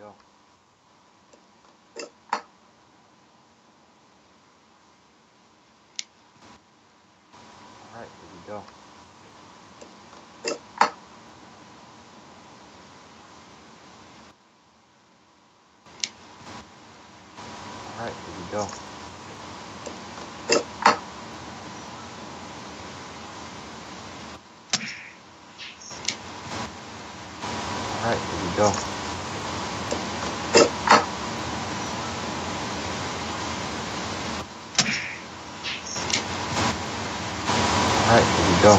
go. All right, here we go. All right, here we go. All right, here we go. All right, here we go.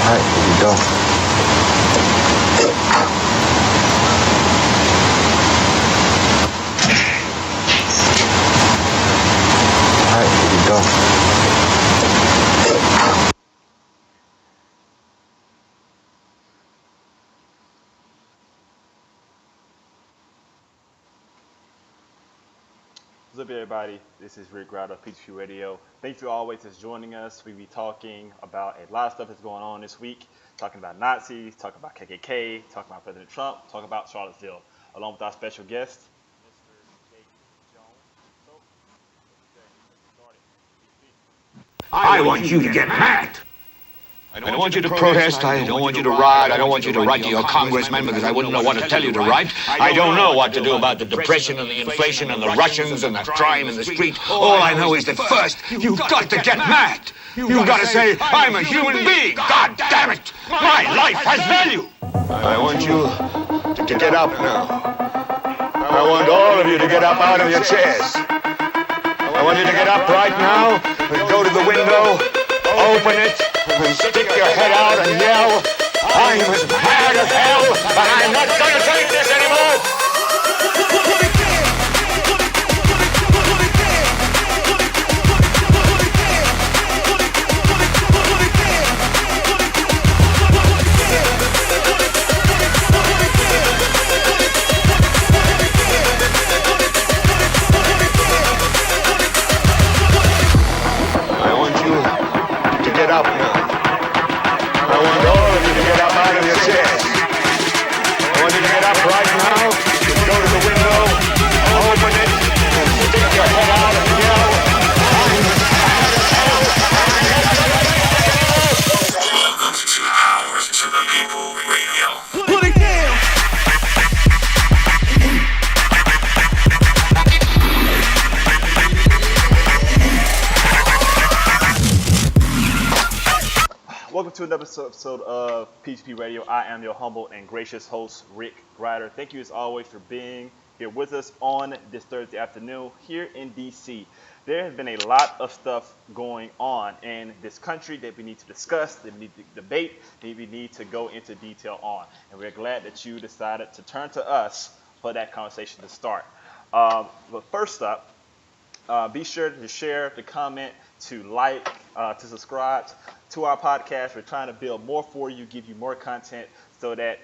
All right, here we go. All right, here we go. What's up, everybody? This is Rick Ryder of PTP Radio. Thank you always for joining us. We'll be talking about a lot of stuff that's going on this week, talking about Nazis, talking about KKK, talking about President Trump, talking about Charlottesville, along with our special guest, Mr. Jake Jones. So, let's get started. I want you to get mad. I don't want you to protest. I don't want you to riot. I don't want you to write to your congressman because I wouldn't know what to tell you to write. I don't know what to do about the depression and the inflation and the Russians and the crime in the street. All I know is that first, you've got to get mad. You've got to say, I'm a human being. God damn it. My life has value. I want you to get up now. I want all of you to get up out of your chairs. I want you to get up right now and go to the window, open it, and stick your head out and yell, I'm as mad as hell, and I'm not going to take this anymore! I want you to get up now. I want all of you to get up out of your chairs. I want you to get up right now, go to the window, open it, and stick your head out and yell, I'm as mad as hell. Welcome to Hours to the People Radio. Put it down. Welcome to another episode of PTP Radio. I am your humble and gracious host, Rick Ryder. Thank you as always for being here with us on this Thursday afternoon here in DC. There has been a lot of stuff going on in this country that we need to discuss, that we need to debate, that we need to go into detail on. And we're glad that you decided to turn to us for that conversation to start. But first up, be sure to share, to comment, to like, to subscribe to our podcast. We're trying to build more for you, give you more content so that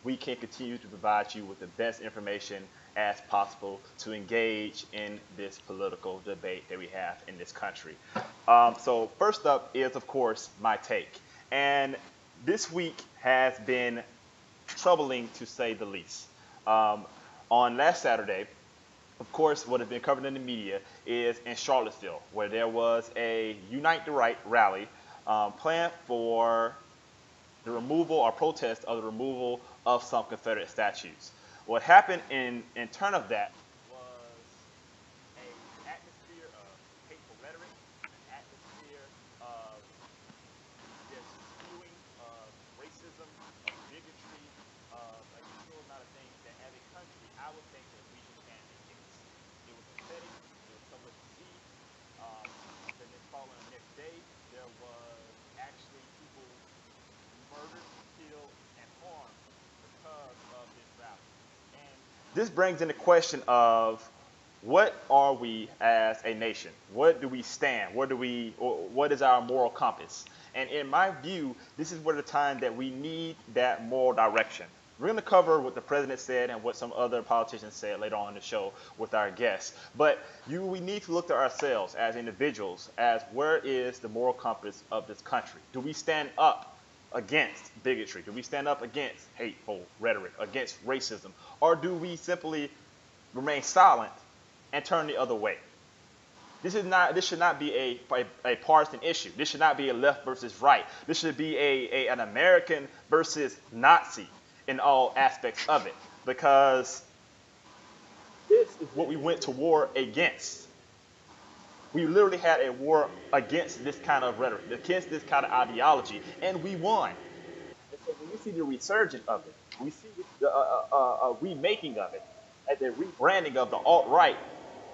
we can continue to provide you with the best information as possible to engage in this political debate that we have in this country. So first up is, of course, my take. And this week has been troubling to say the least. On last Saturday, of course, what has been covered in the media is in Charlottesville, where there was a Unite the Right rally planned for the removal or protest of the removal of some Confederate statues. What happened in turn of that was an atmosphere of hateful rhetoric, an atmosphere of just spewing of racism, of bigotry, of a true amount of things that as a country, I would think that we should stand against. It was pathetic, it was somewhat to see. Then the following next day, there was actually people murdered, killed, and harmed because of this rally. And this brings in the question of what are we as a nation? What do we stand? What is our moral compass? And in my view, this is where the time that we need that moral direction. We're going to cover what the president said and what some other politicians said later on in the show with our guests. But we need to look to ourselves as individuals as where is the moral compass of this country? Do we stand up against bigotry? Do we stand up against hateful rhetoric, against racism? Or do we simply remain silent and turn the other way? This should not be a partisan issue. This should not be a left versus right. This should be an American versus Nazi in all aspects of it, because this is what we went to war against. We literally had a war against this kind of rhetoric, against this kind of ideology, and we won. And so when we see the resurgence of it, we see the remaking of it, and the rebranding of the alt-right,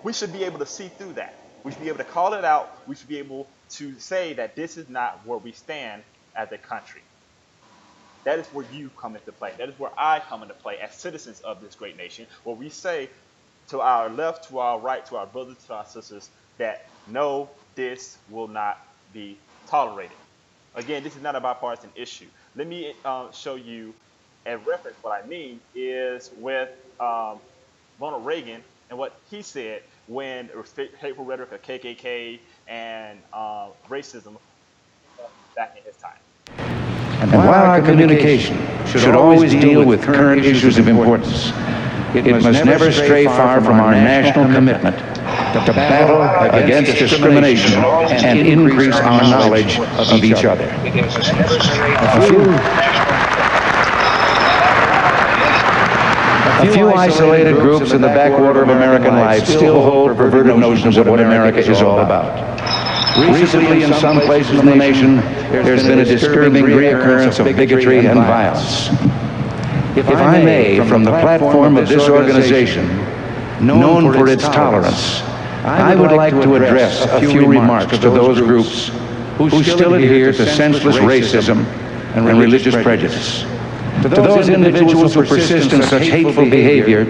we should be able to see through that. We should be able to call it out. We should be able to say that this is not where we stand as a country. That is where you come into play. That is where I come into play as citizens of this great nation, where we say to our left, to our right, to our brothers, to our sisters, that no, this will not be tolerated. Again, this is not a bipartisan issue. Let me show you a reference. What I mean is with Ronald Reagan and what he said when hateful rhetoric of KKK and racism back in his time. And while our communication should always deal with current issues of importance, it must never stray far from our national commitment to battle against discrimination and increase our knowledge of each other. A few isolated groups in the backwater of American life still hold perverted notions of what America is all about. Recently, in some places in the nation, there's been a disturbing reoccurrence of bigotry and violence. If I may, from the platform of this organization, known for its tolerance, I would like to address a few remarks to those groups who still adhere to senseless racism and religious prejudice. To those individuals who persist in such hateful behavior,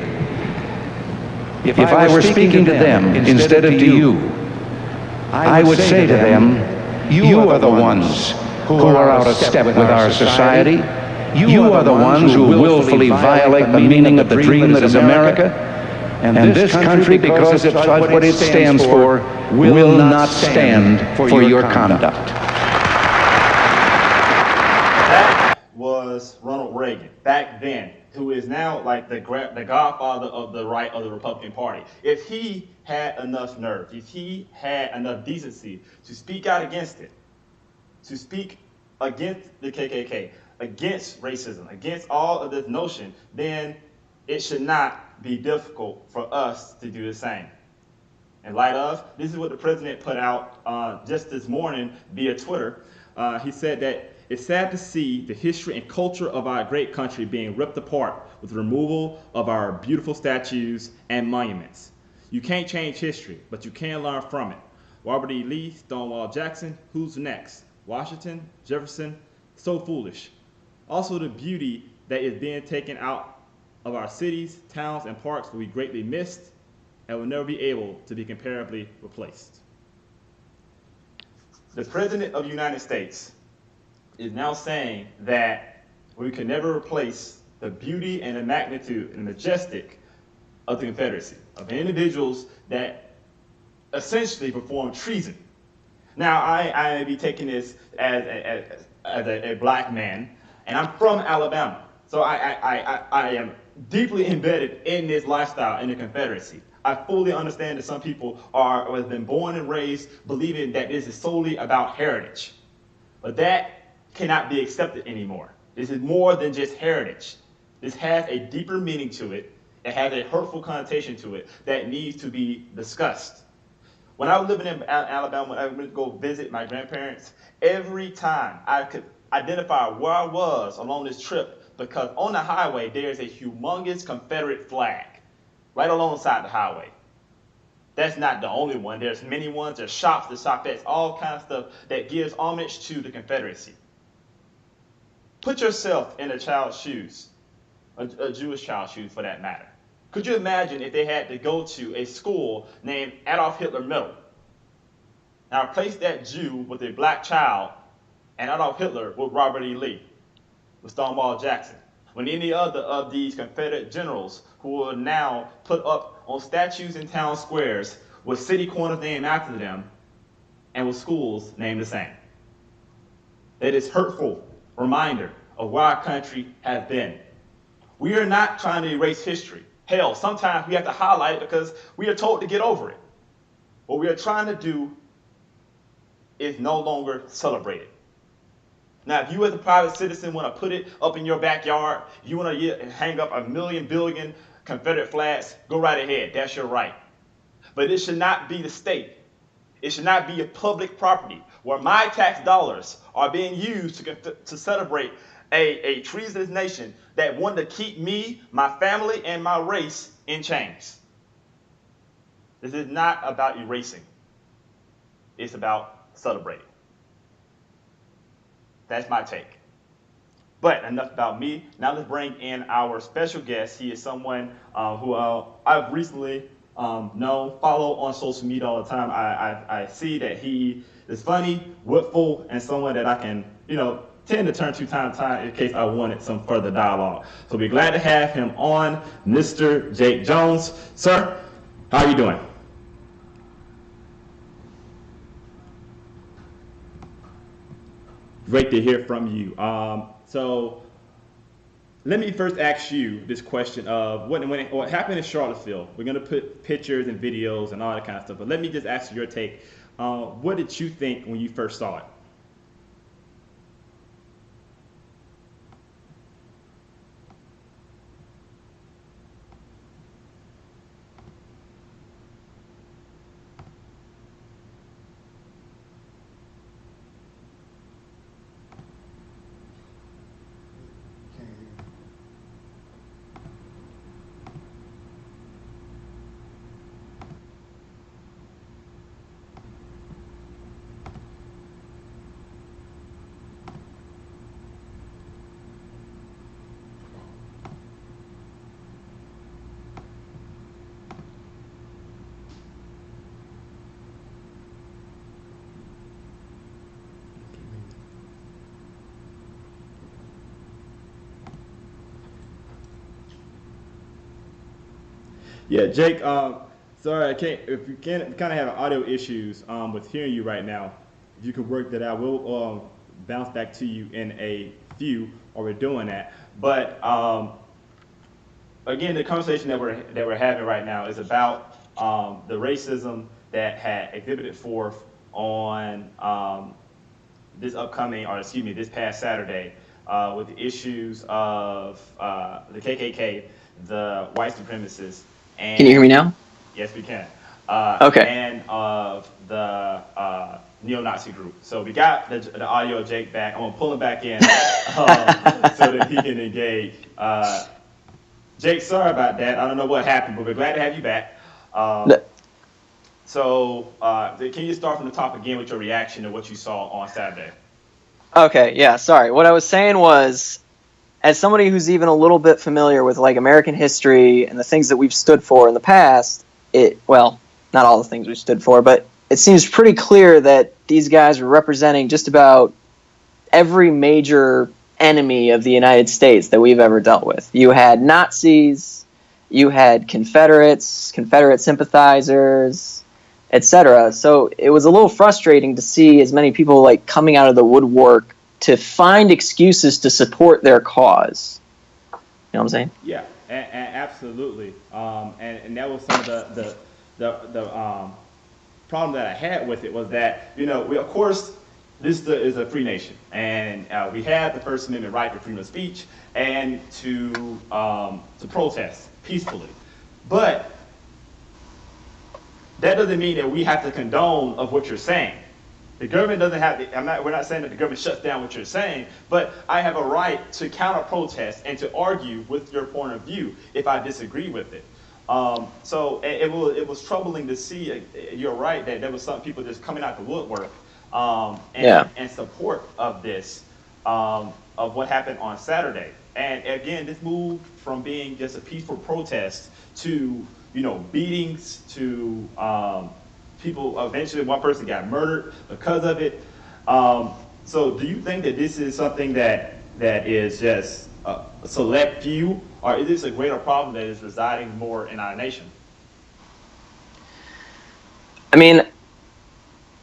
if I were speaking to them instead of to you, I would say to them, you are the ones who are out of step with our society. You are the ones who willfully violate the meaning of the dream that is America. And this country, because of what it stands for, will not stand for your conduct. That was Ronald Reagan back then, who is now like the godfather of the right of the Republican Party. If he had enough nerve, if he had enough decency to speak out against it, to speak against the KKK, against racism, against all of this notion, then it should not be difficult for us to do the same. In light of, this is what the president put out just this morning via Twitter. He said that it's sad to see the history and culture of our great country being ripped apart with the removal of our beautiful statues and monuments. You can't change history, but you can learn from it. Robert E. Lee, Stonewall Jackson, who's next? Washington, Jefferson, so foolish. Also, the beauty that is being taken out of our cities, towns, and parks will be greatly missed and will never be able to be comparably replaced. The President of the United States is now saying that we can never replace the beauty and the magnitude and the majestic of the Confederacy, of individuals that essentially perform treason. Now, I may be taking this as a black man, and I'm from Alabama, so I am deeply embedded in this lifestyle in the Confederacy. I fully understand that some people have been born and raised believing that this is solely about heritage, but that cannot be accepted anymore. This is more than just heritage. This has a deeper meaning to it. It has a hurtful connotation to it that needs to be discussed. When I was living in Alabama, when I went to go visit my grandparents, every time I could identify where I was along this trip, because on the highway there's a humongous Confederate flag right alongside the highway. That's not the only one. There's many ones. There's shops, there's shopettes, all kinds of stuff that gives homage to the Confederacy. Put yourself in a child's shoes, a Jewish child's shoes for that matter. Could you imagine if they had to go to a school named Adolf Hitler Middle? Now replace that Jew with a black child and Adolf Hitler with Robert E. Lee, with Stonewall Jackson. when any other of these Confederate generals who are now put up on statues in town squares with city corners named after them and with schools named the same. That is hurtful reminder of where our country has been. We are not trying to erase history. Hell, sometimes we have to highlight it because we are told to get over it. What we are trying to do is no longer celebrate it. Now, if you as a private citizen want to put it up in your backyard, you want to hang up a million billion Confederate flags, go right ahead. That's your right. But it should not be the state. It should not be a public property where my tax dollars are being used to celebrate a treasonous nation that wanted to keep me, my family, and my race in chains. This is not about erasing. It's about celebrating. That's my take. But enough about me. Now let's bring in our special guest. He is someone who I've recently known, follow on social media all the time. I see that he is funny, witful, and someone that I can, tend to turn to time to time in case I wanted some further dialogue. So we're glad to have him on, Mr. Jake Jones. Sir, how are you doing? Great to hear from you. So let me first ask you this question of what happened in Charlottesville. We're going to put pictures and videos and all that kind of stuff, but let me just ask you your take. What did you think when you first saw it? Yeah, Jake, sorry, I can't, if you kind of have audio issues with hearing you right now, if you can work that out, we'll bounce back to you in a few, or we're doing that. But again, the conversation that we're having right now is about the racism that had exhibited forth on this past Saturday with the issues of the KKK, the white supremacists. And, can you hear me now? Yes, we can. Okay. And of the neo-Nazi group. So we got the audio of Jake back. I'm going to pull him back in so that he can engage. Jake, sorry about that. I don't know what happened, but we're glad to have you back. So can you start from the top again with your reaction to what you saw on Saturday? Okay, yeah, sorry. What I was saying was, as somebody who's even a little bit familiar with like American history and the things that we've stood for in the past, not all the things we've stood for, but it seems pretty clear that these guys were representing just about every major enemy of the United States that we've ever dealt with. You had Nazis, you had Confederates, Confederate sympathizers, etc. So it was a little frustrating to see as many people like coming out of the woodwork to find excuses to support their cause. You know what I'm saying? Yeah, absolutely. And that was some of the problem that I had with it was that, of course, this is a free nation, and we have the First Amendment right to freedom of speech and to protest peacefully. But that doesn't mean that we have to condone of what you're saying. The government doesn't have we're not saying that the government shuts down what you're saying, but I have a right to counter-protest and to argue with your point of view if I disagree with it. So it was troubling to see, you're right, that there was some people just coming out the woodwork and support of this, of what happened on Saturday. And again, this moved from being just a peaceful protest to, beatings, to people, eventually one person got murdered because of it. So do you think that this is something that that is just a select few, or is this a greater problem that is residing more in our nation? I mean,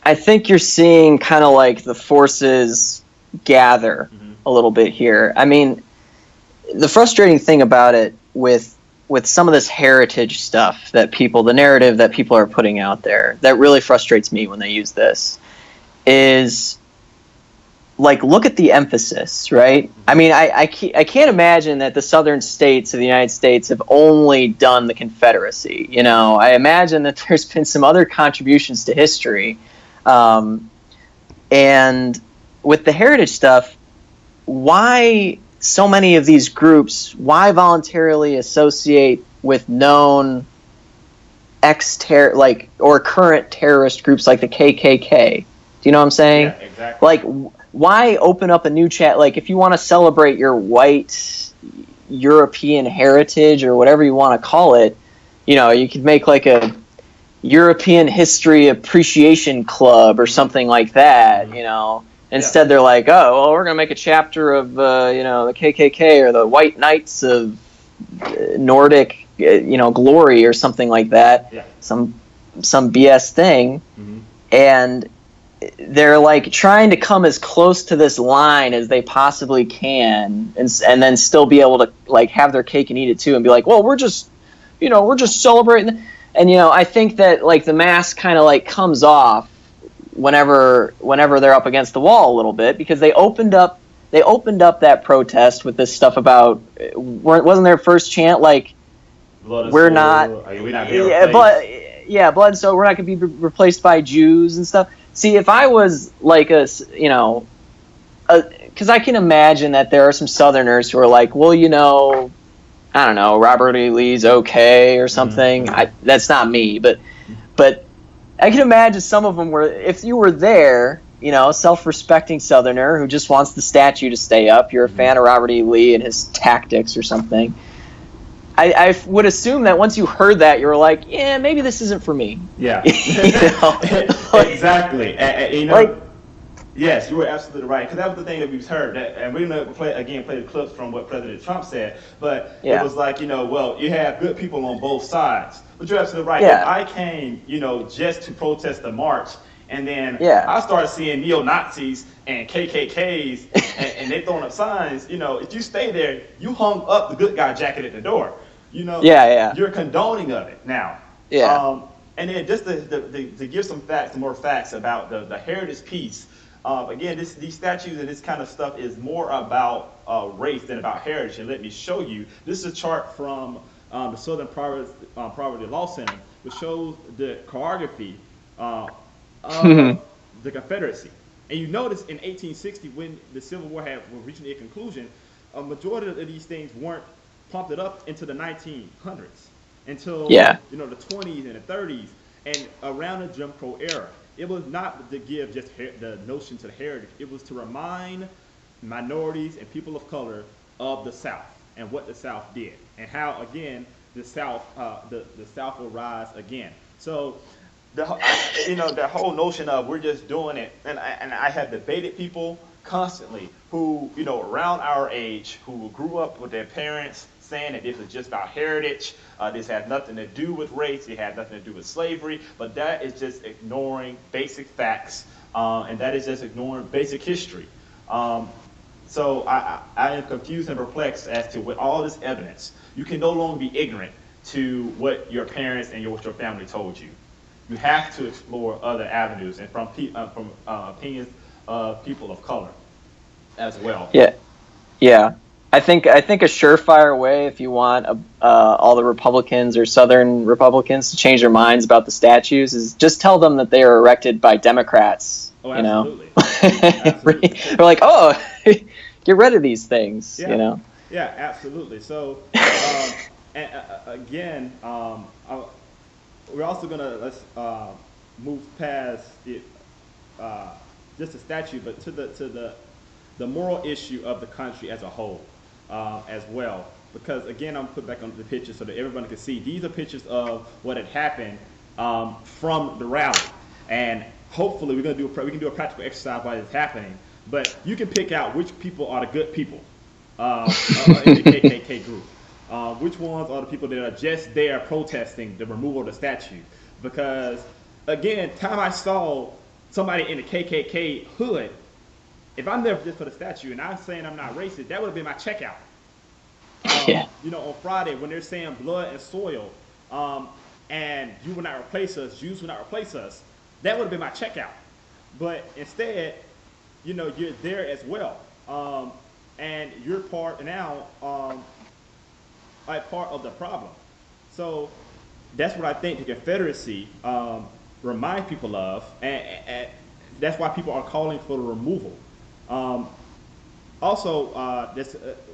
I think you're seeing kind of like the forces gather a little bit here. I mean, the frustrating thing about it with some of this heritage stuff that the narrative that people are putting out there, that really frustrates me when they use this, is like, look at the emphasis, right? I mean, I can't imagine that the southern states of the United States have only done the Confederacy. You know, I imagine that there's been some other contributions to history. And with the heritage stuff, why so many of these groups, why voluntarily associate with known or current terrorist groups like the KKK? Do you know what I'm saying? Yeah, exactly. Like, why open up a new chat? Like, if you want to celebrate your white European heritage or whatever you want to call it, you know, you could make like a European History Appreciation Club or something like that, you know. Instead, they're like, oh, well, we're going to make a chapter of, you know, the KKK or the White Knights of Nordic, you know, glory or something like that. Yeah. Some BS thing. And they're like trying to come as close to this line as they possibly can, and then still be able to like have their cake and eat it too, and be like, well, we're just celebrating. And you know, I think that like the mask kind of like comes off whenever they're up against the wall a little bit, because they opened up that protest with this stuff about, wasn't their first chant like, we're not blood and so we're not going to be replaced by Jews and stuff. See, if I was like because I can imagine that there are some Southerners who are like, well, you know, I don't know, Robert E. Lee's okay or something. That's not me, but I can imagine some of them were, if you were there, you know, self-respecting Southerner who just wants the statue to stay up, you're a fan of Robert E. Lee and his tactics or something. I would assume that once you heard that, you were like, yeah, maybe this isn't for me. Yeah. You know? Exactly. You know, like, yes, you were absolutely right. Because that was the thing that we've heard. And we're going to play the clips from what President Trump said. But it was like, you know, well, you have good people on both sides. But you're absolutely right. Yeah. If I came, you know, just to protest the march, and then I started seeing neo-Nazis and KKKs and they throwing up signs, you know, if you stay there, you hung up the good guy jacket at the door. You know, you're condoning of it now. Yeah. And then just to give some more facts about the heritage piece. Again, these statues and this kind of stuff is more about race than about heritage. And let me show you. This is a chart from the Southern Poverty Law Center, which shows the choreography of the Confederacy. And you notice in 1860, when the Civil War was reaching a conclusion, a majority of these things weren't prompted up into the 1900s until you know, the 20s and the 30s and around the Jim Crow era. It was not to give just the notion to the heritage. It was to remind minorities and people of color of the South and what the South did and how, again, the South will rise again. So, you know, the whole notion of we're just doing it, and I have debated people constantly who, you know, around our age, who grew up with their parents saying that this is just about heritage, this had nothing to do with race, it had nothing to do with slavery, but that is just ignoring basic facts, and that is just ignoring basic history. So I am confused and perplexed as to, with all this evidence, you can no longer be ignorant to what your parents and what your family told you. You have to explore other avenues and from opinions of people of color as well. Yeah. I think a surefire way, if you want all the Republicans or Southern Republicans to change their minds about the statues, is just tell them that they are erected by Democrats. Oh, you know, absolutely. We're like, oh, get rid of these things. Yeah. You know. Yeah, absolutely. So, and again, we're also gonna move past it, just the statue, but to the moral issue of the country as a whole. As well, because again, I'm put back on the pictures so that everyone can see. These are pictures of what had happened from the rally, and hopefully we can do a practical exercise while it's happening But you can pick out which people are the good people in the KKK group. Which ones are the people that are just there protesting the removal of the statue? Because, again, time I saw somebody in the KKK hood, if I'm there just for the statue and I'm saying I'm not racist, that would have been my checkout. On Friday when they're saying blood and soil, and you will not replace us, Jews will not replace us, that would have been my checkout. But instead, you're there as well, and you're part now, like part of the problem. So that's what I think the Confederacy remind people of, and that's why people are calling for the removal.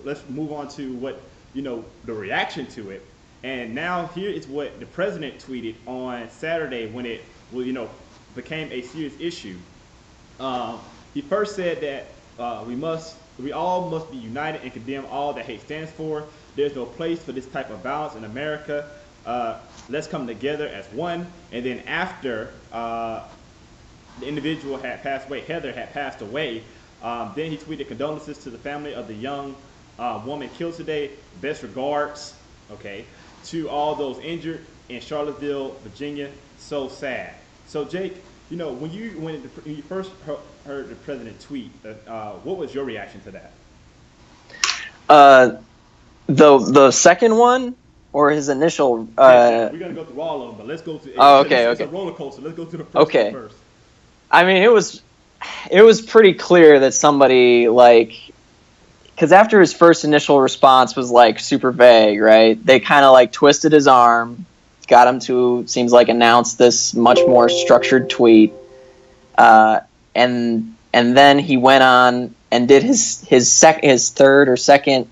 Let's move on to what the reaction to it. And now here is what the president tweeted on Saturday when it became a serious issue. He first said that we all must be united and condemn all that hate stands for. There's no place for this type of violence in America. Let's come together as one. And then after the individual had passed away, Heather had passed away, then he tweeted condolences to the family of the young woman killed today. Best regards, to all those injured in Charlottesville, Virginia. So sad. So Jake, when you first heard the president tweet, what was your reaction to that? The second one or his initial? We're gonna go through all of them, but let's go through. It's a roller coaster. Let's go through the first one first. I mean, it was pretty clear that somebody because after his first initial response was super vague, right? They kind of twisted his arm, got him to announce this much more structured tweet, and then he went on and did his third or second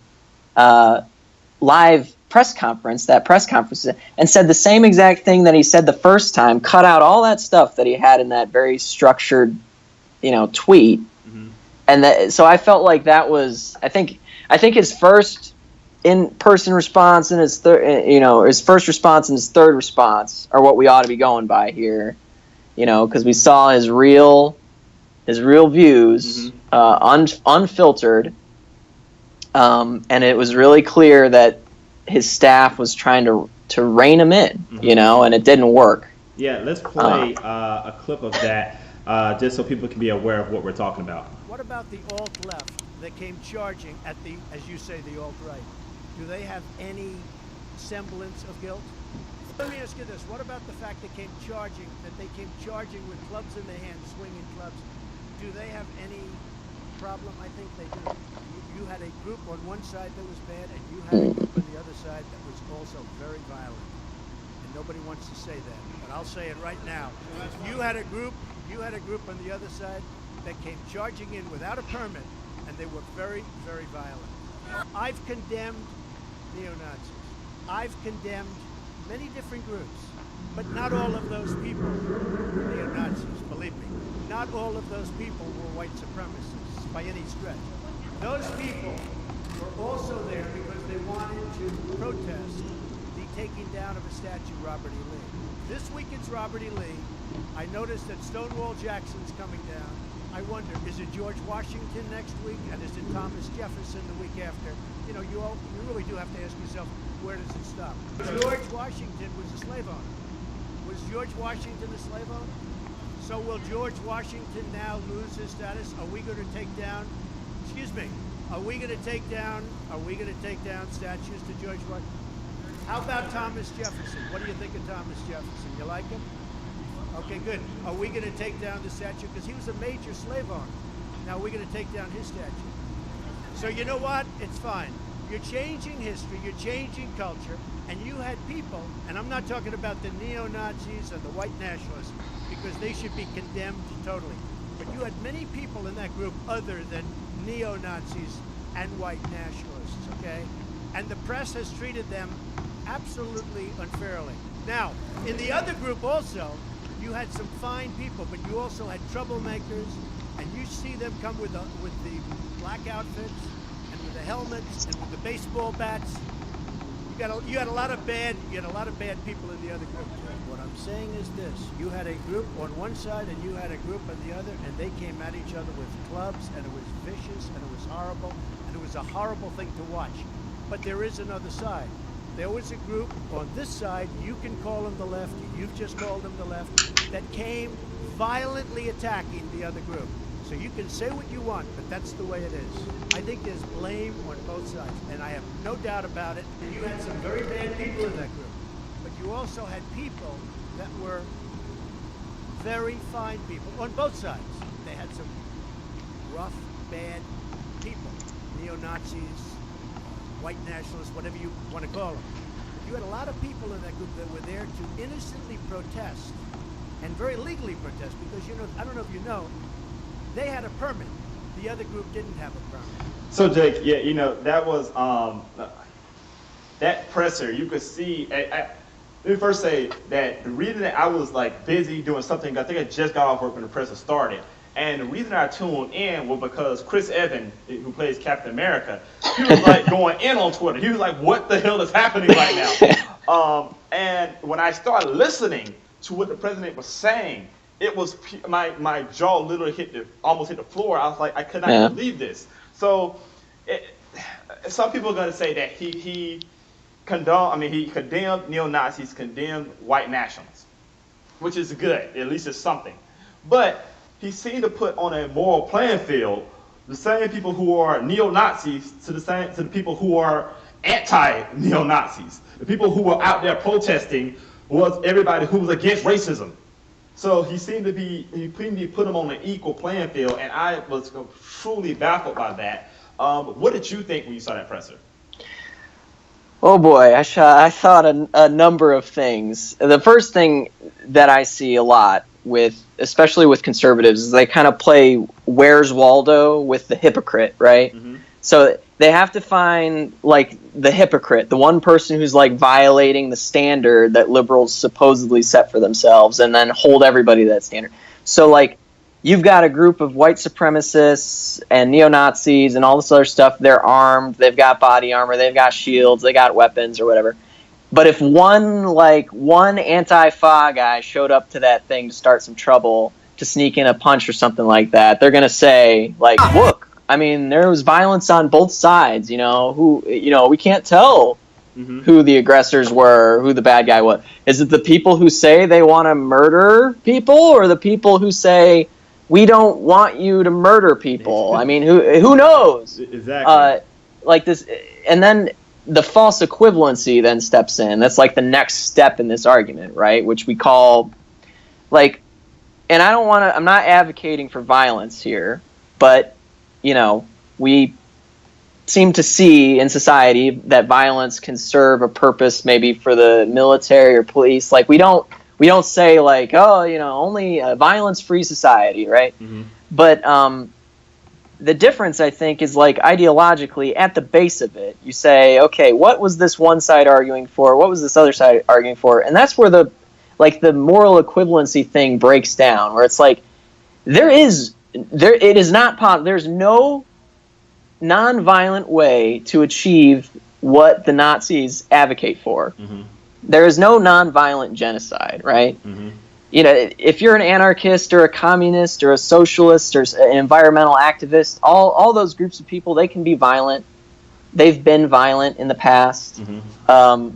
live press conference, and said the same exact thing that he said the first time, cut out all that stuff that he had in that very structured, tweet. Mm-hmm. And so I felt like that was, I think his first in-person response and his his first response and his third response are what we ought to be going by here, because we saw his real views, mm-hmm. Unfiltered, and it was really clear that his staff was trying to rein him in, mm-hmm. And it didn't work. Yeah, let's play a clip of that just so people can be aware of what we're talking about. What about the alt-left that came charging at the, as you say, the alt-right? Do they have any semblance of guilt? Let me ask you this. What about the fact that they came charging with clubs in their hands, swinging clubs? Do they have any problem? I think they do. You had a group on one side that was bad, and you had a group on the other side that was also very violent. And nobody wants to say that, but I'll say it right now. You had a group on the other side that came charging in without a permit, and they were very, very violent. I've condemned neo-Nazis. I've condemned many different groups, but not all of those people were neo-Nazis, believe me. Not all of those people were white supremacists by any stretch. Those people were also there because they wanted to protest the taking down of a statue, Robert E. Lee. This week it's Robert E. Lee. I noticed that Stonewall Jackson's coming down. I wonder, is it George Washington next week, and is it Thomas Jefferson the week after? You really do have to ask yourself, where does it stop? George Washington was a slave owner. Was George Washington a slave owner? So will George Washington now lose his status? Are we going to take down? Are we going to take down statues to George Washington? How about Thomas Jefferson? What do you think of Thomas Jefferson? You like him? Okay, good. Are we going to take down the statue? Because he was a major slave owner. Now, are we going to take down his statue? So you know what? It's fine. You're changing history. You're changing culture. And you had people, and I'm not talking about the neo-Nazis or the white nationalists, because they should be condemned totally. But you had many people in that group other than neo-Nazis and white nationalists, okay? And the press has treated them absolutely unfairly. Now, in the other group also, you had some fine people, but you also had troublemakers, and you see them come with the black outfits and with the helmets and with the baseball bats. You had a lot of bad people in the other group. What I'm saying is this. You had a group on one side and you had a group on the other, and they came at each other with clubs, and it was vicious, and it was horrible, and it was a horrible thing to watch. But there is another side. There was a group on this side, you can call them the left, you've just called them the left, that came violently attacking the other group. So you can say what you want, but that's the way it is. I think there's blame on both sides, and I have no doubt about it. And you had some very bad people in that group, but you also had people that were very fine people on both sides. They had some rough, bad people, neo-Nazis, white nationalists, whatever you want to call them. But you had a lot of people in that group that were there to innocently protest, and very legally protest, because, you know, I don't know if you know, they had a permit. The other group didn't have a permit. So Jake, yeah, you know, that was that presser. You could see. Let me first say that the reason that I was like busy doing something, I think I just got off work when the presser started, and the reason I tuned in was because Chris Evans, who plays Captain America, he was like going in on Twitter. He was like, "What the hell is happening right now?" And when I started listening to what the president was saying, it was my jaw literally almost hit the floor. I was like, I could not believe this. So, some people are going to say that he condemned neo-Nazis, condemned white nationalists, which is good. At least it's something. But he seemed to put on a moral playing field the same people who are neo-Nazis to the people who are anti-neo-Nazis. The people who were out there protesting was everybody who was against racism. So he seemed to put them on an equal playing field, and I was truly baffled by that. What did you think when you saw that presser? Oh boy, I thought a number of things. The first thing that I see a lot especially with conservatives, is they kind of play Where's Waldo with the hypocrite, right? Mm-hmm. So they have to find like the hypocrite, the one person who's like violating the standard that liberals supposedly set for themselves, and then hold everybody to that standard. So like you've got a group of white supremacists and neo-Nazis and all this other stuff. They're armed, they've got body armor, they've got shields, they got weapons or whatever. But if one anti-Fa guy showed up to that thing to start some trouble, to sneak in a punch or something like that, they're gonna say like, look, I mean, there was violence on both sides, we can't tell who the aggressors were, who the bad guy was. Is it the people who say they want to murder people, or the people who say, we don't want you to murder people? I mean, who knows? Exactly. Like this, and then the false equivalency then steps in. That's like the next step in this argument, right? Which we call, like, and I'm not advocating for violence here, but we seem to see in society that violence can serve a purpose, maybe for the military or police. Like we don't say like, only a violence-free society, right? Mm-hmm. But the difference, I think, is like ideologically at the base of it. You say, okay, what was this one side arguing for? What was this other side arguing for? And that's where the moral equivalency thing breaks down, where it's like there's no non-violent way to achieve what the Nazis advocate for. Mm-hmm. There is no non-violent genocide, right? Mm-hmm. If you're an anarchist or a communist or a socialist or an environmental activist, all those groups of people, they can be violent. They've been violent in the past. Mm-hmm.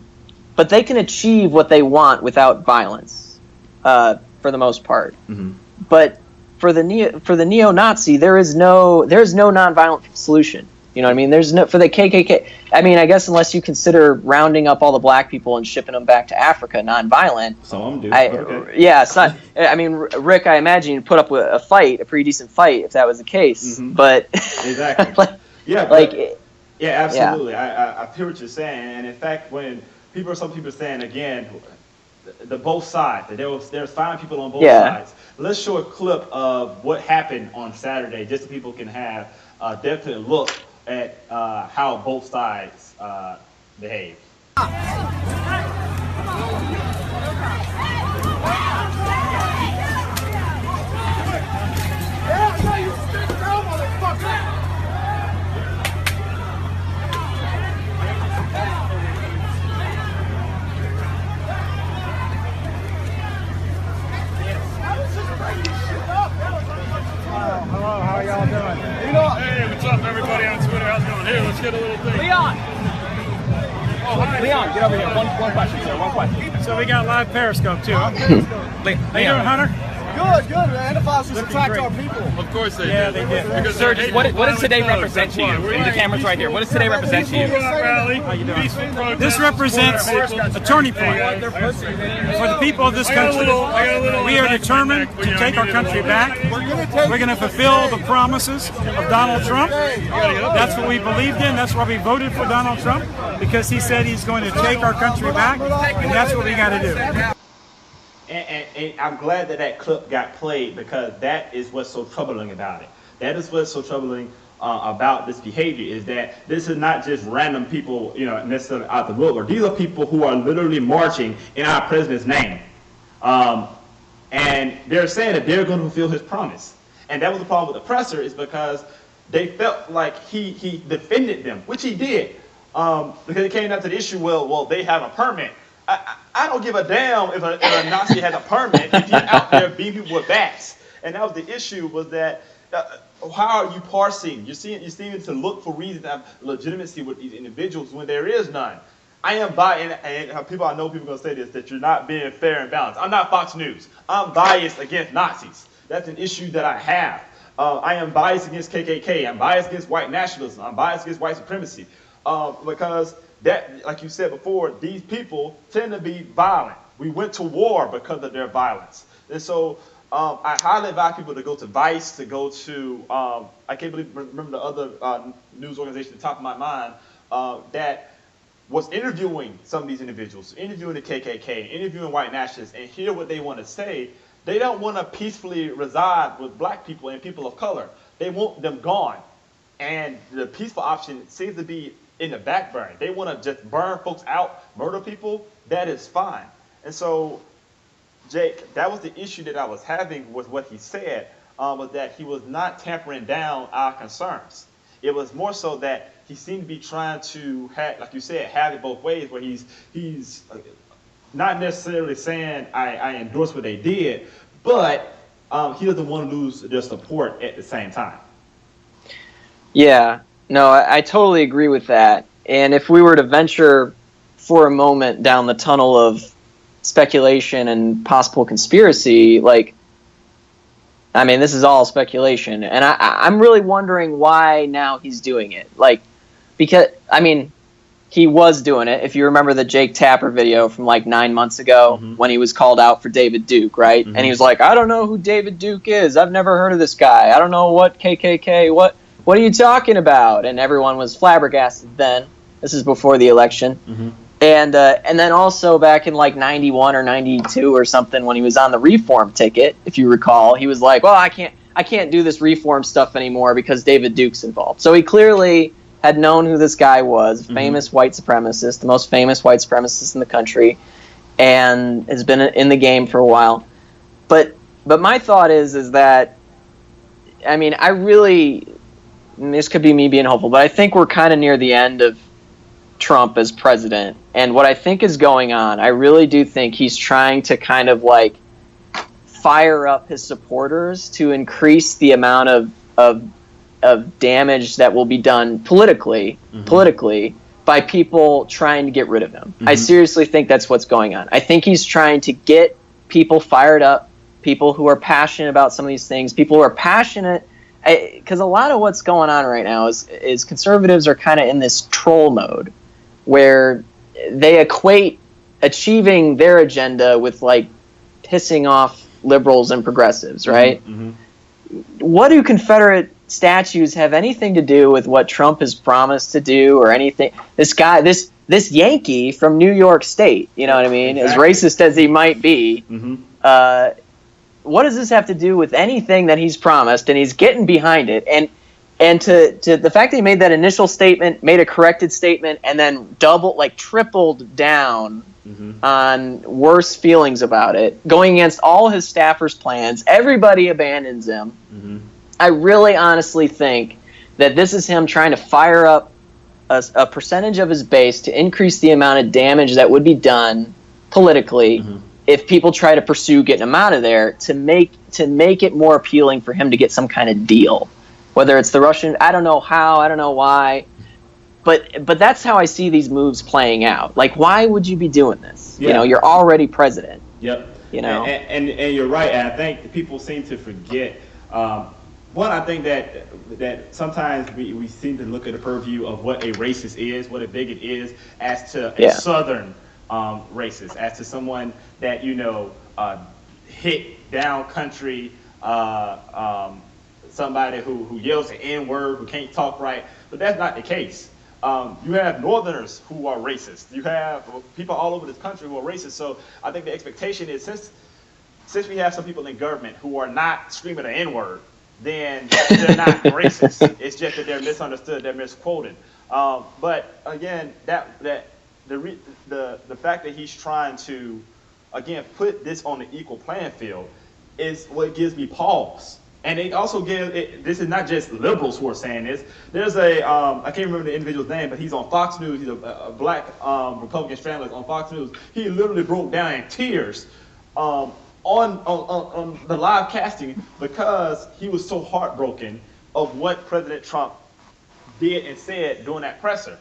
But they can achieve what they want without violence, for the most part. Mm-hmm. But for the neo-Nazi, there is no nonviolent solution. You know what I mean? There's no, for the KKK. I mean, I guess unless you consider rounding up all the black people and shipping them back to Africa nonviolent. Some of them do. Okay. Yeah, it's not. I mean, Rick, I imagine you'd put up with a pretty decent fight if that was the case. Mm-hmm. But exactly. Yeah, absolutely. Yeah. I hear what you're saying, and in fact, when some people are saying again, the both sides, that there's fine people on both sides. Let's show a clip of what happened on Saturday, just so people can have a definite look at how both sides behave. Hey, what's up, everybody on Twitter? How's it going? Here, let's get a little thing. Leon! Oh, hi. Leon, get over here. One question, sir. One question. So we got live Periscope, too. How you doing, Hunter? Good, man. The Foxes attract our people. Of course they did. They did. Because Sir, what does today represent to you? The camera's right here. What does today represent to you? How you doing? This represents a turning point for the people of this country. We are determined to take our country back. We're going to fulfill the promises of Donald Trump. That's what we believed in. That's why we voted for Donald Trump, because he said he's going to take our country back, and that's what we got to do. And I'm glad that clip got played, because that is what's so troubling about it. That is what's so troubling about this behavior, is that this is not just random people, necessarily out the woodwork. These are people who are literally marching in our president's name. And they're saying that they're going to fulfill his promise. And that was the problem with the presser, is because they felt like he defended them, which he did. Because it came down to the issue, well, they have a permit. I don't give a damn if a Nazi has a permit if he's out there beating people with bats. And that was the issue, was that how are you parsing? You're seeing to look for reasons to have legitimacy with these individuals when there is none. I am biased, and I know people are going to say this, that you're not being fair and balanced. I'm not Fox News. I'm biased against Nazis. That's an issue that I have. I am biased against KKK. I'm biased against white nationalism. I'm biased against white supremacy. Because that, like you said before, these people tend to be violent. We went to war because of their violence. And so I highly advise people to go to Vice, to go to, I can't remember the other news organization at the top of my mind, that was interviewing some of these individuals, interviewing the KKK, interviewing white nationalists, and hear what they want to say. They don't want to peacefully reside with black people and people of color. They want them gone. And the peaceful option seems to be in the back burner. They want to just burn folks out, murder people. That is fine. And so, Jake, that was the issue that I was having with what he said, was that he was not tampering down our concerns. It was more so that he seemed to be trying to, like you said, have it both ways, where he's not necessarily saying I endorse what they did, but he doesn't want to lose their support at the same time. Yeah, no, I totally agree with that. And if we were to venture for a moment down the tunnel of speculation and possible conspiracy, this is all speculation. And I'm really wondering why now he's doing it. Because, he was doing it. If you remember the Jake Tapper video from 9 months ago, when he was called out for David Duke, right? And he was like, I don't know who David Duke is. I've never heard of this guy. I don't know what KKK, what are you talking about? And everyone was flabbergasted then. This is before the election. And then also back in 91 or 92 or something, when he was on the reform ticket, if you recall, he was like, well, I can't do this reform stuff anymore because David Duke's involved. So he clearly had known who this guy was, famous white supremacist, the most famous white supremacist in the country, and has been in the game for a while. But my thought is that, I really, this could be me being hopeful, but I think we're kind of near the end of Trump as president. And what I think is going on, I really do think he's trying to kind of fire up his supporters to increase the amount of damage that will be done politically by people trying to get rid of him. I seriously think that's what's going on. I think he's trying to get people fired up, people who are passionate about some of these things, people who are passionate, because a lot of what's going on right now is conservatives are kind of in this troll mode where they equate achieving their agenda with pissing off liberals and progressives, right? What do Confederate statues have anything to do with what Trump has promised to do or anything? This guy, this Yankee from New York State, you know what I mean? Exactly. As racist as he might be, what does this have to do with anything that he's promised? And he's getting behind it. And to the fact that he made that initial statement, made a corrected statement, and then tripled down on worse feelings about it, going against all his staffers' plans, everybody abandons him. I really honestly think that this is him trying to fire up a percentage of his base to increase the amount of damage that would be done politically if people try to pursue getting him out of there, to make it more appealing for him to get some kind of deal. whether it's the Russian, I don't know how, I don't know why, but that's how I see these moves playing out. Like, why would you be doing this? Yeah. You know, you're already president. Yep. You know, and you're right. And I think people seem to forget. One, I think that sometimes we seem to look at the purview of what a racist is, what a bigot is, as to a Southern racist, as to someone that hit down country, somebody who yells the N-word, who can't talk right. But that's not the case. You have Northerners who are racist. You have people all over this country who are racist. So I think the expectation is, since we have some people in government who are not screaming the N-word, then they're not racist. It's just that they're misunderstood, they're misquoted. But again, the fact that he's trying to, again, put this on the equal playing field is what gives me pause. And it also this is not just liberals who are saying this. There's I can't remember the individual's name, but he's on Fox News. He's a black Republican strategist on Fox News. He literally broke down in tears on the live casting because he was so heartbroken of what President Trump did and said during that presser.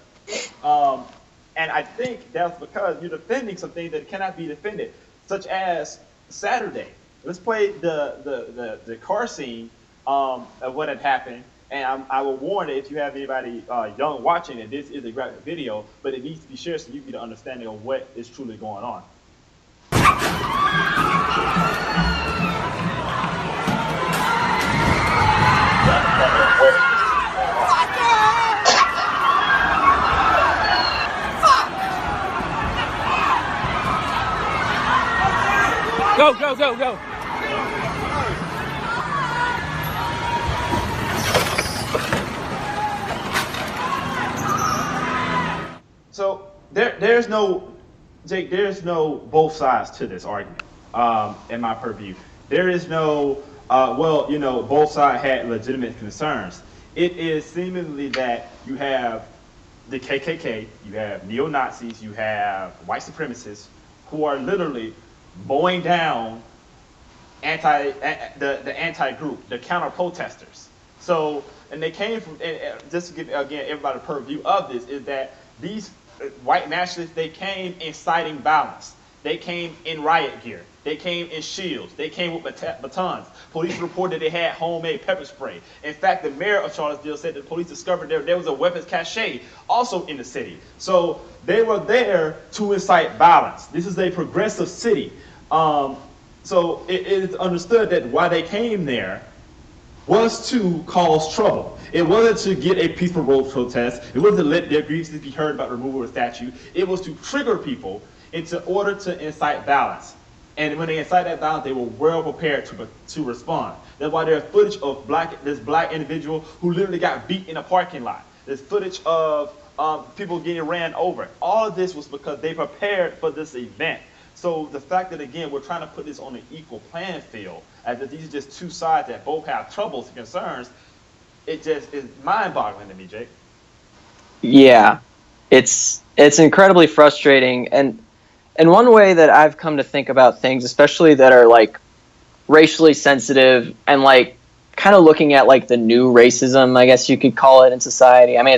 And I think that's because you're defending some things that cannot be defended, such as Saturday. Let's play the car scene of what had happened. And I will warn that if you have anybody young watching it, this is a graphic video, but it needs to be shared so you get an understanding of what is truly going on. Go, go, go, go. So there's no, Jake, there's no both sides to this argument, in my purview. There is no, both sides had legitimate concerns. It is seemingly that you have the KKK, you have neo-Nazis, you have white supremacists who are literally mowing down the anti-group, the counter-protesters. So, and they came from, and just to give, again, everybody a purview of this, is that these white nationalists, they came inciting violence. They came in riot gear. They came in shields. They came with batons. Police reported they had homemade pepper spray. In fact, the mayor of Charlottesville said the police discovered there was a weapons cache also in the city. So they were there to incite violence. This is a progressive city. So it is understood that why they came there was to cause trouble. It wasn't to get a peaceful road protest. It wasn't to let their grievances be heard about the removal of the statue. It was to trigger people into order to incite violence. And when they incite that violence, they were well prepared to respond. That's why there's footage of this black individual who literally got beat in a parking lot. There's footage of people getting ran over. All of this was because they prepared for this event. So the fact that, again, we're trying to put this on an equal playing field, as if these are just two sides that both have troubles and concerns, it just is mind-boggling to me, Jake. Yeah, it's incredibly frustrating. And one way that I've come to think about things, especially that are like racially sensitive and like kind of looking at like the new racism, I guess you could call it, in society. I mean,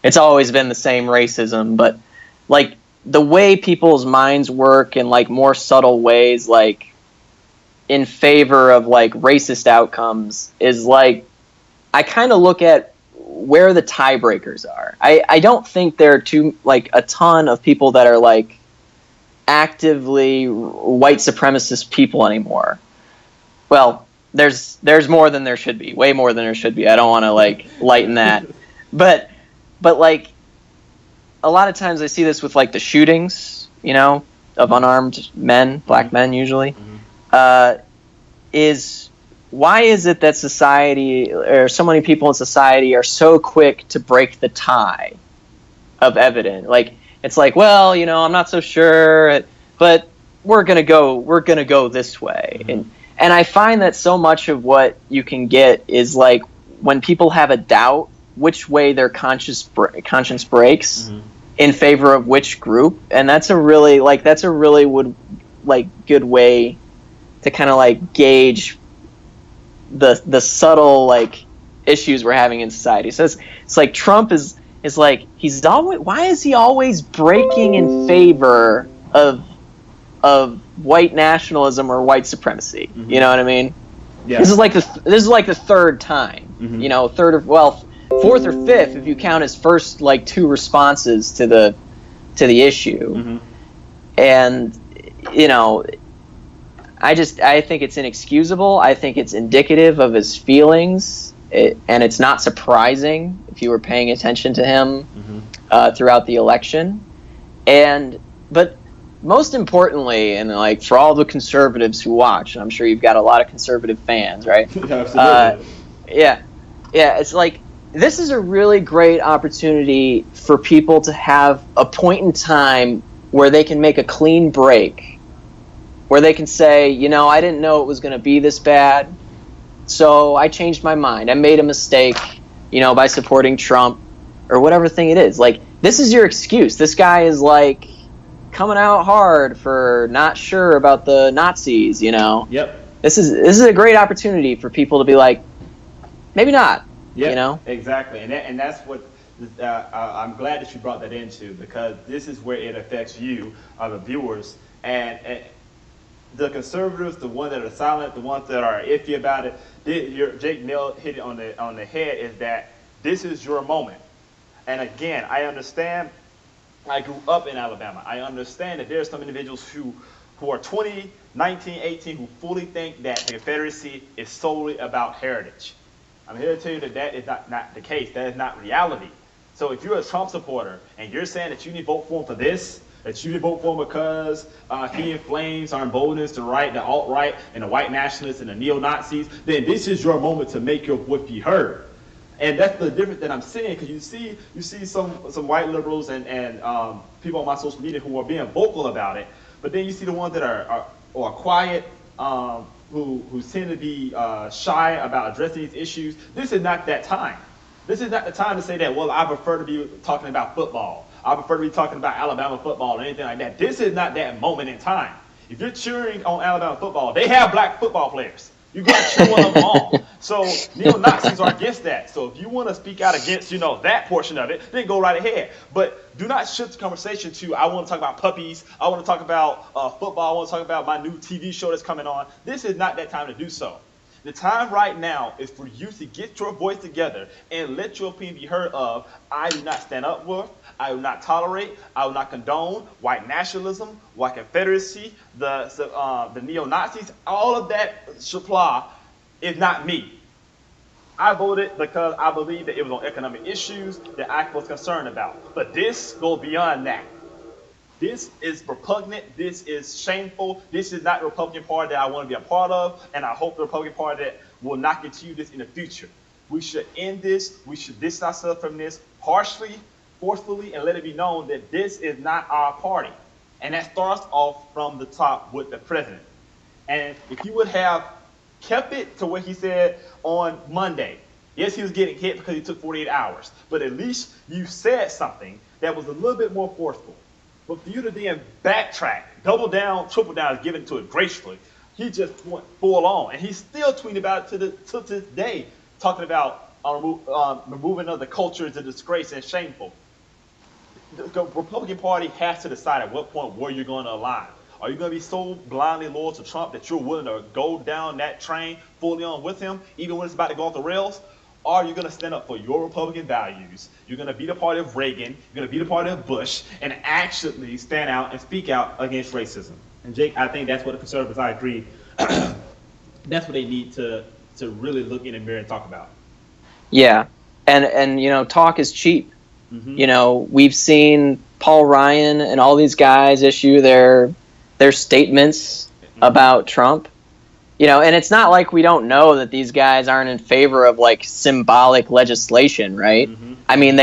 it's always been the same racism, but like the way people's minds work in like more subtle ways, like in favor of like racist outcomes, is like, I kind of look at where the tiebreakers are. I don't think there are a ton of people that are like actively white supremacist people anymore. Well, there's more than there should be, way more than there should be. I don't want to like lighten that, but like a lot of times I see this with like the shootings, of unarmed men, black men usually. Is why is it that society, or so many people in society, are so quick to break the tie of evidence? Like, it's like, well, I'm not so sure, but we're gonna go this way. And I find that so much of what you can get is like when people have a doubt which way their conscience breaks in favor of which group, and that's a really good way to kind of like gauge the subtle like issues we're having in society. So it's like Trump is like, he's always, why is he always breaking in favor of white nationalism or white supremacy? Mm-hmm. You know what I mean? Yeah. This is like the third time. Mm-hmm. You know, fourth or fifth if you count his first like two responses to the issue. Mm-hmm. And you know, I think it's inexcusable. I think it's indicative of his feelings, and it's not surprising if you were paying attention to him throughout the election. But most importantly, and like for all the conservatives who watch, and I'm sure you've got a lot of conservative fans, right? Absolutely. Yeah, it's like, this is a really great opportunity for people to have a point in time where they can make a clean break, where they can say, you know, I didn't know it was going to be this bad, so I changed my mind. I made a mistake, you know, by supporting Trump or whatever thing it is. Like, this is your excuse. This guy is like coming out hard for not sure about the Nazis, you know. Yep. This is a great opportunity for people to be like, maybe not. Yep, you know? Exactly. And that's what I'm glad that you brought that into, because this is where it affects you, the viewers, and the conservatives, the ones that are silent, the ones that are iffy about it. Jake Neal hit it on the head, is that this is your moment. And again, I understand. I grew up in Alabama. I understand that there are some individuals who are 20, 19, 18 who fully think that the Confederacy is solely about heritage. I'm here to tell you that is not the case. That is not reality. So if you're a Trump supporter and you're saying that you need to vote for him for this, that you need to vote for him because he inflames or emboldens the right, the alt-right, and the white nationalists and the neo-Nazis, then this is your moment to make your voice be heard. And that's the difference that I'm seeing, because you see some white liberals and people on my social media who are being vocal about it, but then you see the ones that are quiet, who tend to be shy about addressing these issues. This is not that time. This is not the time to say that, well, I prefer to be talking about football. I prefer to be talking about Alabama football or anything like that. This is not that moment in time. If you're cheering on Alabama football, they have black football players. You got to cheer one of them on. So neo-Nazis are against that. So if you want to speak out against, that portion of it, then go right ahead. But do not shift the conversation to, I want to talk about puppies. I want to talk about football. I want to talk about my new TV show that's coming on. This is not that time to do so. The time right now is for you to get your voice together and let your opinion be heard of. I do not stand up with, I will not tolerate, I will not condone white nationalism, white Confederacy, the neo-Nazis. All of that supply is not me. I voted because I believe that it was on economic issues that I was concerned about. But this goes beyond that. This is repugnant. This is shameful. This is not the Republican Party that I want to be a part of, and I hope the Republican Party that will not continue this in the future. We should end this. We should distance ourselves from this harshly, forcefully, and let it be known that this is not our party. And that starts off from the top with the president. And if you would have kept it to what he said on Monday, yes, he was getting hit because he took 48 hours, but at least you said something that was a little bit more forceful. But for you to then backtrack, double down, triple down, is given to it gracefully. He just went full on, and he's still tweeting about it to this day, talking about removing of the culture is a disgrace and shameful. The Republican Party has to decide at what point where you're going to align. Are you going to be so blindly loyal to Trump that you're willing to go down that train fully on with him, even when it's about to go off the rails? Or are you going to stand up for your Republican values? You're going to be the party of Reagan. You're going to be the party of Bush, and actually stand out and speak out against racism. And Jake, I think that's what the conservatives, I agree, that's what they need to really look in the mirror and talk about. Yeah, and talk is cheap. Mm-hmm. We've seen Paul Ryan and all these guys issue their statements about Trump. And it's not like we don't know that these guys aren't in favor of like symbolic legislation, right? Mm-hmm. I mean,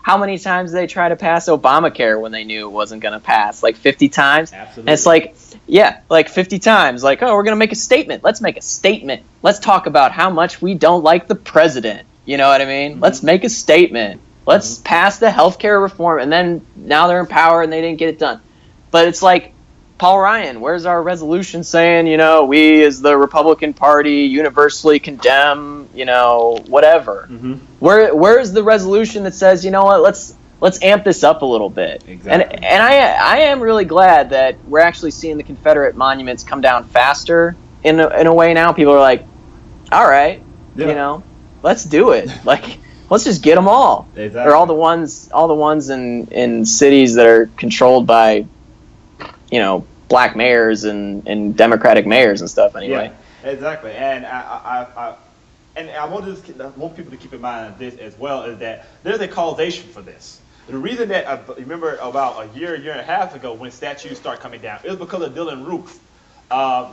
how many times did they try to pass Obamacare when they knew it wasn't going to pass? Like 50 times? Absolutely. And it's like, yeah, like 50 times. Like, oh, we're going to make a statement. Let's make a statement. Let's talk about how much we don't like the president. You know what I mean? Mm-hmm. Let's make a statement. Let's pass the healthcare reform. And then now they're in power and they didn't get it done. But it's like, Paul Ryan, where's our resolution saying, we as the Republican Party universally condemn whatever. Mm-hmm. Where's the resolution that says, you know what, let's amp this up a little bit? Exactly. And I am really glad that we're actually seeing the Confederate monuments come down faster in a way now. People are like, all right, let's do it. Like, let's just get them all. Exactly. Or all the ones in cities that are controlled by, black mayors and Democratic mayors and stuff. Anyway. Yeah, exactly. And I want people to keep in mind this as well, is that there's a causation for this. The reason that remember about a year and a half ago when statues start coming down, it was because of Dylan Roof.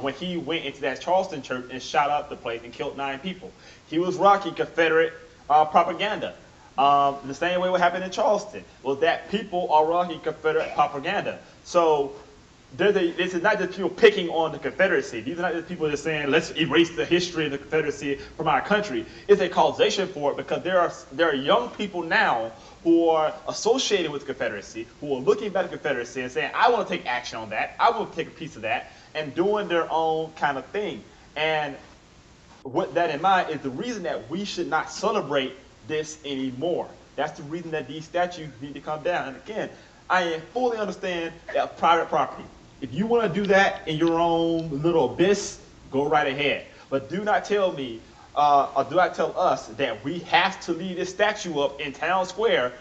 When he went into that Charleston church and shot up the place and killed 9 people. He was rocking Confederate propaganda. The same way what happened in Charleston was that people are rocking Confederate propaganda. So this is not just people picking on the Confederacy. These are not just people just saying, let's erase the history of the Confederacy from our country. It's a causation for it, because there are young people now who are associated with the Confederacy, who are looking back at the Confederacy and saying, I want to take action on that. I want to take a piece of that, and doing their own kind of thing. And with that in mind is the reason that we should not celebrate this anymore. That's the reason that these statues need to come down. And again, I fully understand that private property. If you want to do that in your own little abyss, go right ahead. But do not tell me, or do not tell us that we have to leave this statue up in Town Square,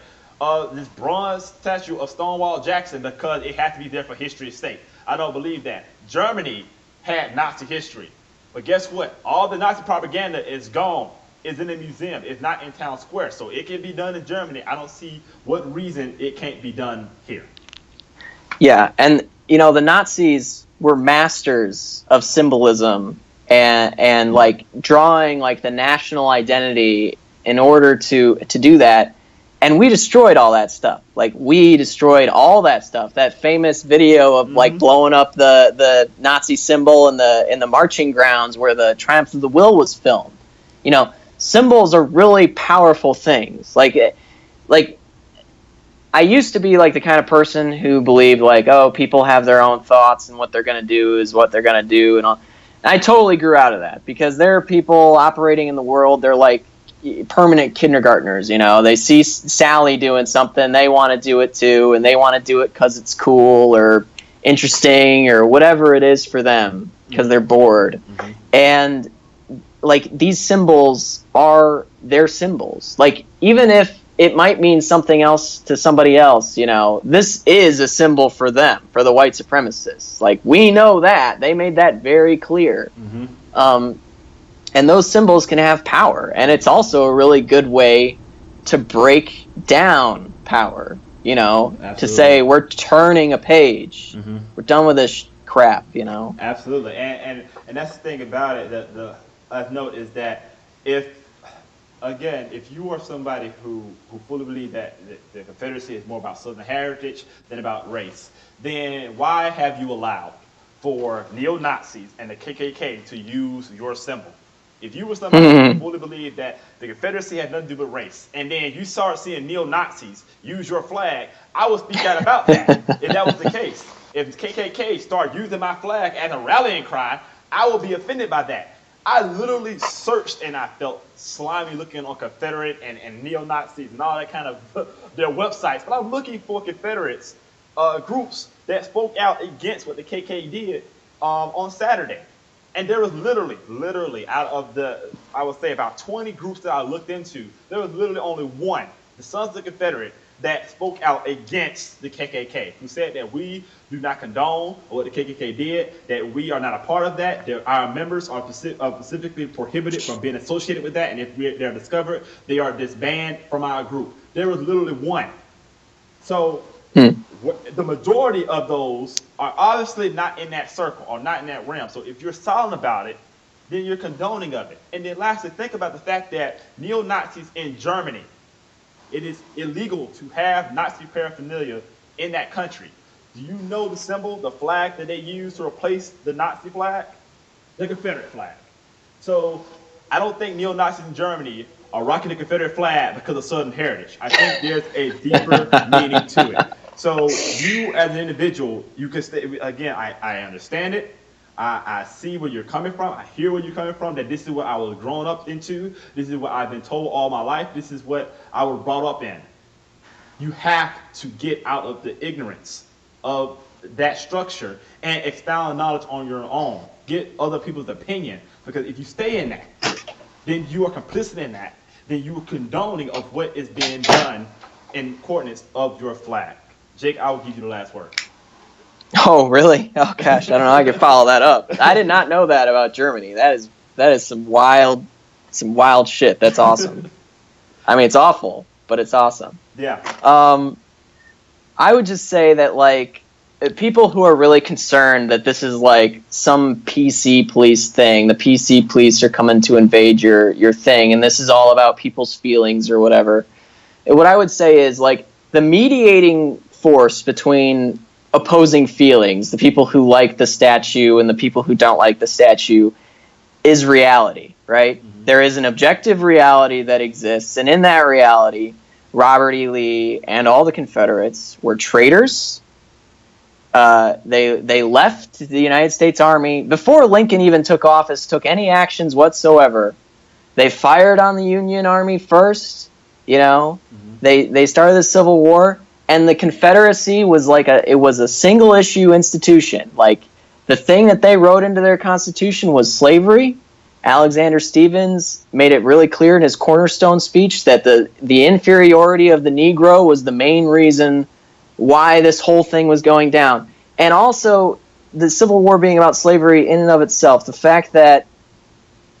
this bronze statue of Stonewall Jackson, because it has to be there for history's sake. I don't believe that. Germany had Nazi history. But guess what? All the Nazi propaganda is gone. It's in a museum. It's not in Town Square. So it can be done in Germany. I don't see what reason it can't be done here. Yeah, and the Nazis were masters of symbolism and like drawing like the national identity in order to do that. And we destroyed all that stuff. Like, we destroyed all that stuff. That famous video of like blowing up the Nazi symbol in the marching grounds where the Triumph of the Will was filmed. Symbols are really powerful things. Like I used to be like the kind of person who believed like, oh, people have their own thoughts and what they're going to do is what they're going to do. And all. And I totally grew out of that, because there are people operating in the world. They're like permanent kindergartners. They see Sally doing something, they want to do it too, and they want to do it because it's cool or interesting or whatever it is for them, because they're bored. Mm-hmm. And like, these symbols are their symbols. Like, even if it might mean something else to somebody else, this is a symbol for them, for the white supremacists. Like, we know that. They made that very clear. Mm-hmm. And those symbols can have power. And it's also a really good way to break down power, Absolutely. To say we're turning a page. Mm-hmm. We're done with this crap, Absolutely. And that's the thing about it, that the note is that if you are somebody who fully believes that the Confederacy is more about Southern heritage than about race, then why have you allowed for neo-Nazis and the KKK to use your symbol? If you were somebody who fully believed that the Confederacy had nothing to do with race, and then you start seeing neo-Nazis use your flag, I would speak out about that if that was the case. If KKK start using my flag as a rallying cry, I will be offended by that. I literally searched and I felt slimy looking on Confederate and neo-Nazis and all that kind of their websites. But I'm looking for Confederates, groups that spoke out against what the KK did on Saturday. And there was literally out of I would say about 20 groups that I looked into, there was literally only one, the Sons of the Confederate, that spoke out against the KKK, who said that we do not condone what the KKK did, that we are not a part of that, that our members are specifically prohibited from being associated with that, and if they're discovered, they are disbanded from our group. There was literally one. So the majority of those are obviously not in that circle or not in that realm. So if you're silent about it, then you're condoning of it. And then lastly, think about the fact that neo-Nazis in Germany, it is illegal to have Nazi paraphernalia in that country. Do you know the symbol, the flag that they use to replace the Nazi flag? The Confederate flag. So I don't think neo-Nazis in Germany are rocking the Confederate flag because of Southern heritage. I think there's a deeper meaning to it. So you as an individual, you can stay, again, I understand it. I see where you're coming from. I hear where you're coming from, that this is what I was grown up into. This is what I've been told all my life. This is what I was brought up in. You have to get out of the ignorance of that structure and expound knowledge on your own. Get other people's opinion, because if you stay in that, then you are complicit in that. Then you are condoning of what is being done in coordinates of your flag. Jake, I will give you the last word. Oh, really? Oh, gosh, I don't know. I can follow that up. I did not know that about Germany. That is some wild shit. That's awesome. I mean, it's awful, but it's awesome. Yeah. I would just say that, like, people who are really concerned that this is like some PC police thing, the PC police are coming to invade your thing, and this is all about people's feelings or whatever. What I would say is, like, the mediating force between opposing feelings, the people who like the statue and the people who don't like the statue, is reality, right? Mm-hmm. There is an objective reality that exists, and in that reality, Robert E. Lee and all the Confederates were traitors. They left the United States Army before Lincoln even took office, took any actions whatsoever. They fired on the Union Army first, you know. Mm-hmm. They started the Civil War, and the Confederacy was like a single issue institution. Like, the thing that they wrote into their Constitution was slavery. Alexander Stephens made it really clear in his cornerstone speech that the inferiority of the Negro was the main reason why this whole thing was going down. And also, the Civil War being about slavery in and of itself, the fact that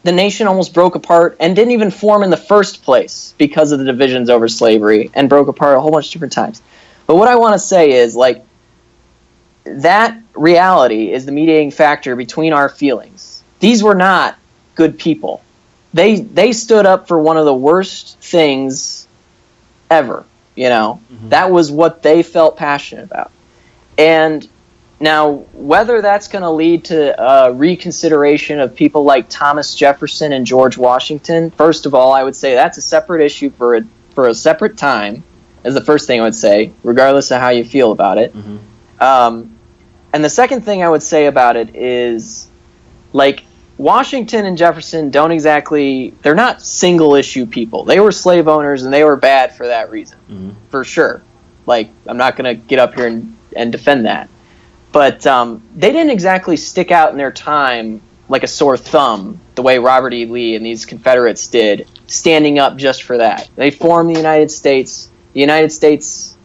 the nation almost broke apart and didn't even form in the first place because of the divisions over slavery, and broke apart a whole bunch of different times. But what I want to say is, like, that reality is the mediating factor between our feelings. These were not good people. They stood up for one of the worst things ever. You know, mm-hmm. That was what they felt passionate about. And now, whether that's going to lead to reconsideration of people like Thomas Jefferson and George Washington, first of all, I would say that's a separate issue for a separate time, is the first thing I would say, regardless of how you feel about it. Mm-hmm. And the second thing I would say about it is, like, Washington and Jefferson they're not single issue people. They were slave owners, and they were bad for that reason, mm-hmm. for sure. Like, I'm not going to get up here and defend that. But they didn't exactly stick out in their time like a sore thumb, the way Robert E. Lee and these Confederates did, standing up just for that. They formed the United States. The United States,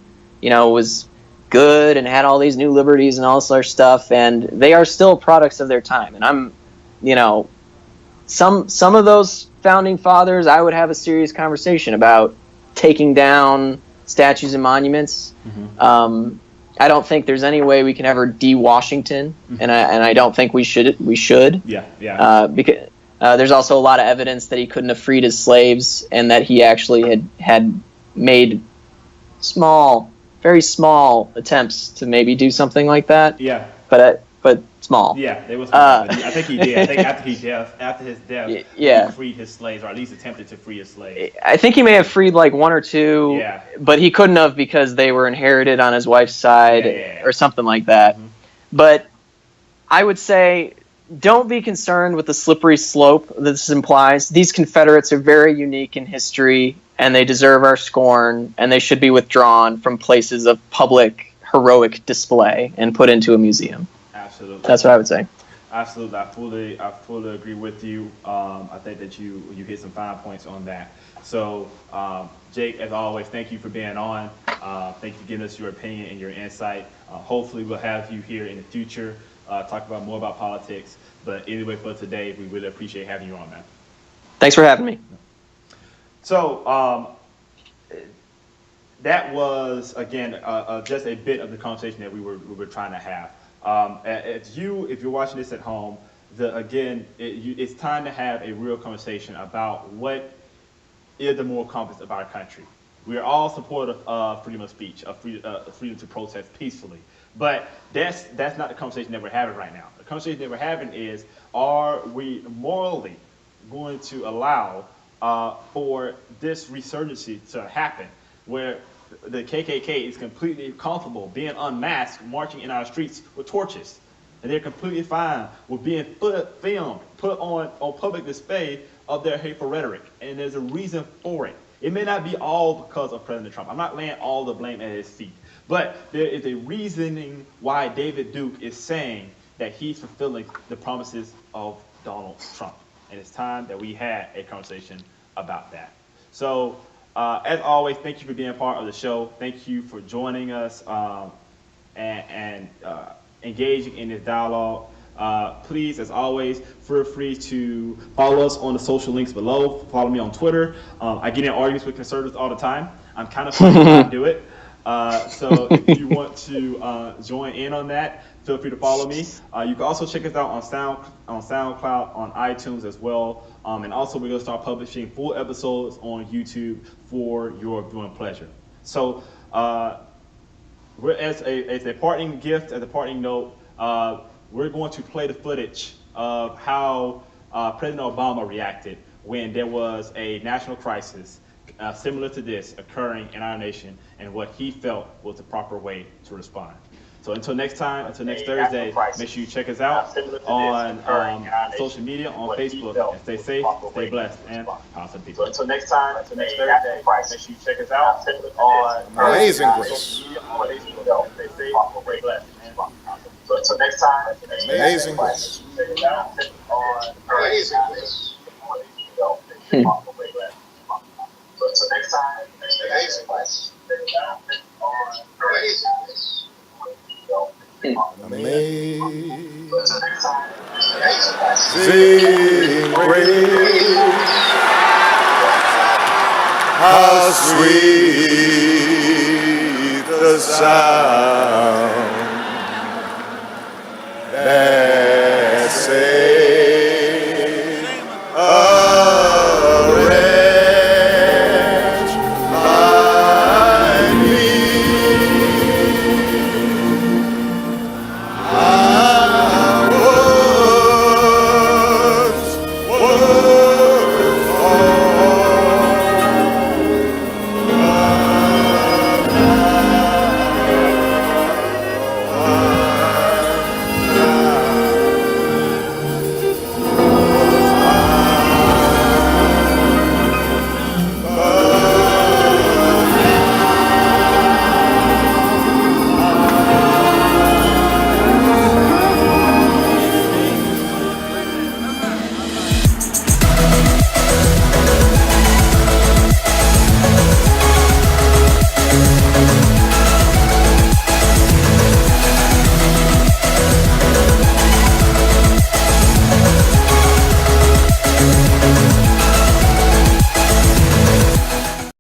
you know, was good and had all these new liberties and all this other stuff, and they are still products of their time. And you know, some of those founding fathers, I would have a serious conversation about taking down statues and monuments. Mm-hmm. I don't think there's any way we can ever de-Washington, mm-hmm. and I don't think we should. Yeah. Because there's also a lot of evidence that he couldn't have freed his slaves, and that he actually had made very small attempts to maybe do something like that. Yeah. But small. Yeah, they was. I think he did. I think after his death, yeah, he freed his slaves, or at least attempted to free his slaves. I think he may have freed like one or two. Yeah. But he couldn't have, because they were inherited on his wife's side, or something like that. Mm-hmm. But I would say, don't be concerned with the slippery slope that this implies. These Confederates are very unique in history, and they deserve our scorn, and they should be withdrawn from places of public heroic display and put into a museum. Absolutely. That's what I would say. Absolutely. I fully agree with you. I think that you hit some fine points on that. So, Jake, as always, thank you for being on. Thank you for giving us your opinion and your insight. Hopefully we'll have you here in the future, talk about more about politics. But anyway, for today, we really appreciate having you on, man. Thanks for having me. So, that was, again, just a bit of the conversation that we were trying to have. If you're watching this at home, it's time to have a real conversation about what is the moral compass of our country. We are all supportive of freedom of speech, of freedom to protest peacefully, but that's not the conversation that we're having right now. The conversation that we're having is, are we morally going to allow for this resurgency to happen, where the KKK is completely comfortable being unmasked, marching in our streets with torches? and they're completely fine with being filmed, put on public display of their hateful rhetoric. And there's a reason for it. It may not be all because of President Trump. I'm not laying all the blame at his feet. But there is a reasoning why David Duke is saying that he's fulfilling the promises of Donald Trump. And it's time that we had a conversation about that. So, as always, thank you for being a part of the show. Thank you for joining us and engaging in this dialogue. Please, as always, feel free to follow us on the social links below. Follow me on Twitter. I get in arguments with conservatives all the time. I'm kind of funny when I do it. So if you want to join in on that, feel free to follow me. You can also check us out on SoundCloud, on iTunes as well. And also we're going to start publishing full episodes on YouTube for your viewing pleasure. So as a parting gift, as a parting note, we're going to play the footage of how President Obama reacted when there was a national crisis similar to this occurring in our nation, and what he felt was the proper way to respond. So until next time, until next Thursday, make sure you check us out on social media, on Facebook, and stay safe, stay blessed, and positive people. So until next time, until next Thursday, make sure you check us out on Amazing Grace. Stay safe, stay blessed, and positive. So until next time, Amazing Grace. Amazing Grace. So next time, amazing Grace. Amazing Grace. How sweet the sound